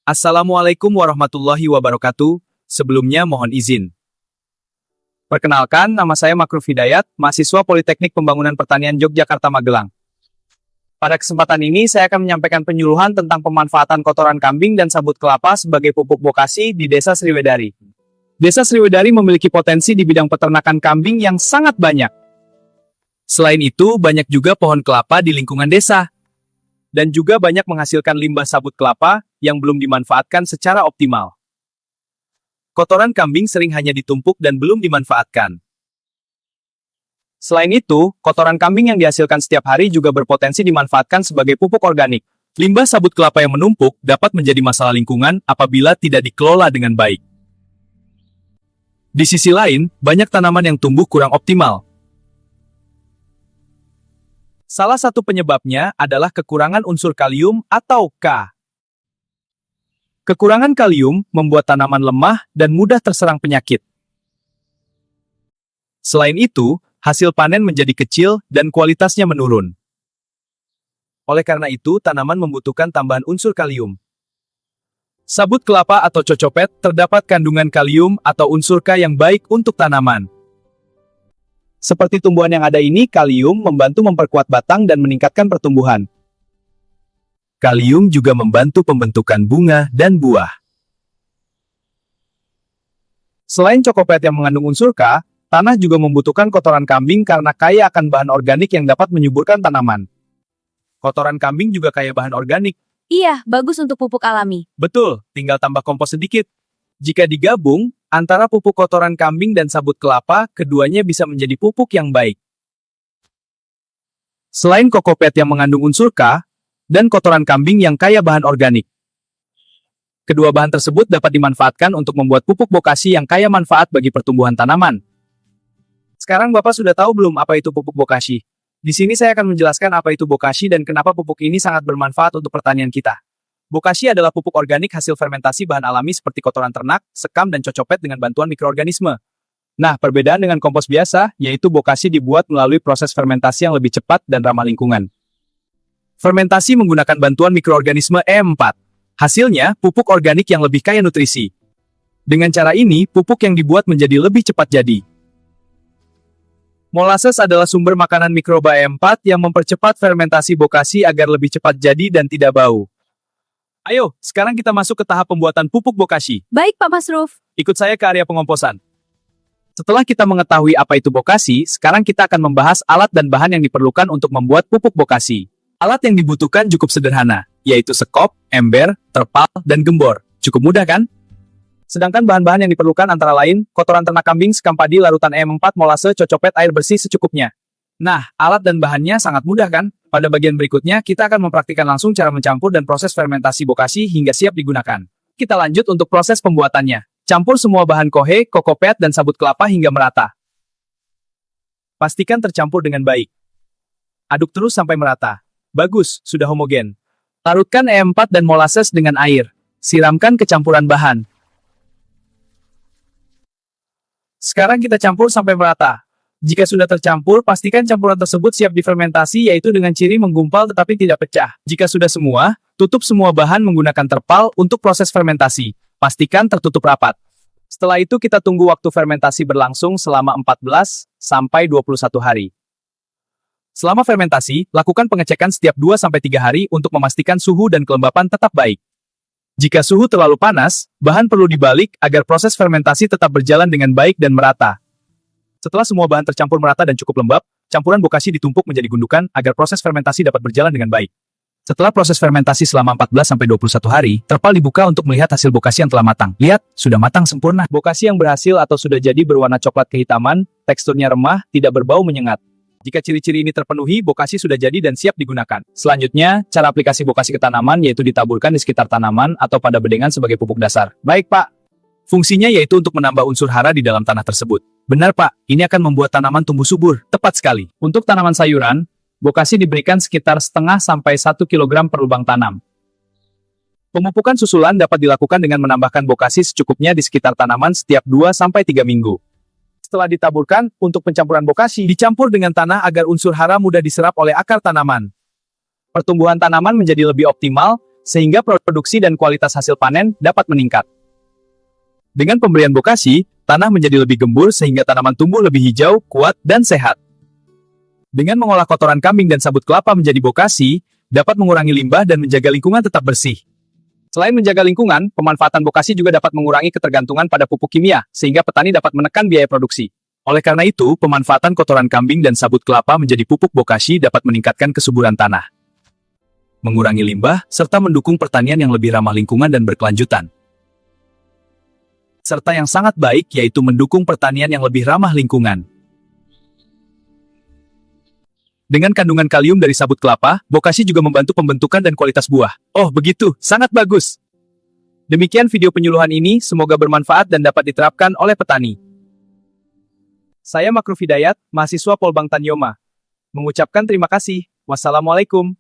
Assalamualaikum warahmatullahi wabarakatuh. Sebelumnya mohon izin. Perkenalkan, nama saya Makruf Hidayat, mahasiswa Politeknik Pembangunan Pertanian Yogyakarta Magelang. Pada kesempatan ini, saya akan menyampaikan penyuluhan tentang pemanfaatan kotoran kambing dan sabut kelapa sebagai pupuk bokasi di Desa Sriwedari. Desa Sriwedari memiliki potensi di bidang peternakan kambing yang sangat banyak. Selain itu, banyak juga pohon kelapa di lingkungan desa. Dan juga banyak menghasilkan limbah sabut kelapa yang belum dimanfaatkan secara optimal. Kotoran kambing sering hanya ditumpuk dan belum dimanfaatkan. Selain itu, kotoran kambing yang dihasilkan setiap hari juga berpotensi dimanfaatkan sebagai pupuk organik. Limbah sabut kelapa yang menumpuk dapat menjadi masalah lingkungan apabila tidak dikelola dengan baik. Di sisi lain, banyak tanaman yang tumbuh kurang optimal. Salah satu penyebabnya adalah kekurangan unsur kalium atau K. Kekurangan kalium membuat tanaman lemah dan mudah terserang penyakit. Selain itu, hasil panen menjadi kecil dan kualitasnya menurun. Oleh karena itu, tanaman membutuhkan tambahan unsur kalium. Sabut kelapa atau cocopet terdapat kandungan kalium atau unsur K yang baik untuk tanaman. Seperti tumbuhan yang ada ini, kalium membantu memperkuat batang dan meningkatkan pertumbuhan. Kalium juga membantu pembentukan bunga dan buah. Selain cokopet yang mengandung unsur K, tanah juga membutuhkan kotoran kambing karena kaya akan bahan organik yang dapat menyuburkan tanaman. Kotoran kambing juga kaya bahan organik. Iya, bagus untuk pupuk alami. Betul, tinggal tambah kompos sedikit. Jika digabung, antara pupuk kotoran kambing dan sabut kelapa, keduanya bisa menjadi pupuk yang baik. Selain kokopet yang mengandung unsur K, dan kotoran kambing yang kaya bahan organik. Kedua bahan tersebut dapat dimanfaatkan untuk membuat pupuk bokasi yang kaya manfaat bagi pertumbuhan tanaman. Sekarang Bapak sudah tahu belum apa itu pupuk bokasi? Di sini saya akan menjelaskan apa itu bokasi dan kenapa pupuk ini sangat bermanfaat untuk pertanian kita. Bokasi adalah pupuk organik hasil fermentasi bahan alami seperti kotoran ternak, sekam, dan cocopet dengan bantuan mikroorganisme. Nah, perbedaan dengan kompos biasa, yaitu bokasi dibuat melalui proses fermentasi yang lebih cepat dan ramah lingkungan. Fermentasi menggunakan bantuan mikroorganisme E4. Hasilnya, pupuk organik yang lebih kaya nutrisi. Dengan cara ini, pupuk yang dibuat menjadi lebih cepat jadi. Molasses adalah sumber makanan mikroba E4 yang mempercepat fermentasi bokasi agar lebih cepat jadi dan tidak bau. Ayo, sekarang kita masuk ke tahap pembuatan pupuk bokasi. Baik, Pak Masruf. Ikut saya ke area pengomposan. Setelah kita mengetahui apa itu bokasi, sekarang kita akan membahas alat dan bahan yang diperlukan untuk membuat pupuk bokasi. Alat yang dibutuhkan cukup sederhana, yaitu sekop, ember, terpal, dan gembor. Cukup mudah kan? Sedangkan bahan-bahan yang diperlukan antara lain, kotoran ternak kambing, sekam padi, larutan E4, molase, cocopet, air bersih secukupnya. Nah, alat dan bahannya sangat mudah kan? Pada bagian berikutnya, kita akan mempraktikkan langsung cara mencampur dan proses fermentasi bokasi hingga siap digunakan. Kita lanjut untuk proses pembuatannya. Campur semua bahan kohe, kokopet, dan sabut kelapa hingga merata. Pastikan tercampur dengan baik. Aduk terus sampai merata. Bagus, sudah homogen. Larutkan E4 dan molasses dengan air. Siramkan kecampuran bahan. Sekarang kita campur sampai merata. Jika sudah tercampur, pastikan campuran tersebut siap difermentasi yaitu dengan ciri menggumpal tetapi tidak pecah. Jika sudah semua, tutup semua bahan menggunakan terpal untuk proses fermentasi. Pastikan tertutup rapat. Setelah itu kita tunggu waktu fermentasi berlangsung selama 14 sampai 21 hari. Selama fermentasi, lakukan pengecekan setiap 2-3 hari untuk memastikan suhu dan kelembapan tetap baik. Jika suhu terlalu panas, bahan perlu dibalik agar proses fermentasi tetap berjalan dengan baik dan merata. Setelah semua bahan tercampur merata dan cukup lembab, campuran bokasi ditumpuk menjadi gundukan agar proses fermentasi dapat berjalan dengan baik. Setelah proses fermentasi selama 14-21 hari, terpal dibuka untuk melihat hasil bokasi yang telah matang. Lihat, sudah matang sempurna. Bokasi yang berhasil atau sudah jadi berwarna coklat kehitaman, teksturnya remah, tidak berbau menyengat. Jika ciri-ciri ini terpenuhi, bokasi sudah jadi dan siap digunakan. Selanjutnya, cara aplikasi bokasi ke tanaman yaitu ditaburkan di sekitar tanaman atau pada bedengan sebagai pupuk dasar. Baik, Pak. Fungsinya yaitu untuk menambah unsur hara di dalam tanah tersebut. Benar, Pak. Ini akan membuat tanaman tumbuh subur. Tepat sekali. Untuk tanaman sayuran, bokasi diberikan sekitar 0,5–1 kg per lubang tanam. Pemupukan susulan dapat dilakukan dengan menambahkan bokasi secukupnya di sekitar tanaman setiap 2-3 minggu. Setelah ditaburkan, untuk pencampuran bokasi, dicampur dengan tanah agar unsur hara mudah diserap oleh akar tanaman. Pertumbuhan tanaman menjadi lebih optimal, sehingga produksi dan kualitas hasil panen dapat meningkat. Dengan pemberian bokasi, tanah menjadi lebih gembur sehingga tanaman tumbuh lebih hijau, kuat, dan sehat. Dengan mengolah kotoran kambing dan sabut kelapa menjadi bokasi, dapat mengurangi limbah dan menjaga lingkungan tetap bersih. Selain menjaga lingkungan, pemanfaatan bokasi juga dapat mengurangi ketergantungan pada pupuk kimia, sehingga petani dapat menekan biaya produksi. Oleh karena itu, pemanfaatan kotoran kambing dan sabut kelapa menjadi pupuk bokasi dapat meningkatkan kesuburan tanah, mengurangi limbah, serta mendukung pertanian yang lebih ramah lingkungan dan berkelanjutan. Serta yang sangat baik yaitu mendukung pertanian yang lebih ramah lingkungan. Dengan kandungan kalium dari sabut kelapa, bokasi juga membantu pembentukan dan kualitas buah. Oh begitu, sangat bagus. Demikian video penyuluhan ini, semoga bermanfaat dan dapat diterapkan oleh petani. Saya Makruf Hidayat, mahasiswa Polbang Tanyoma. Mengucapkan terima kasih. Wassalamualaikum.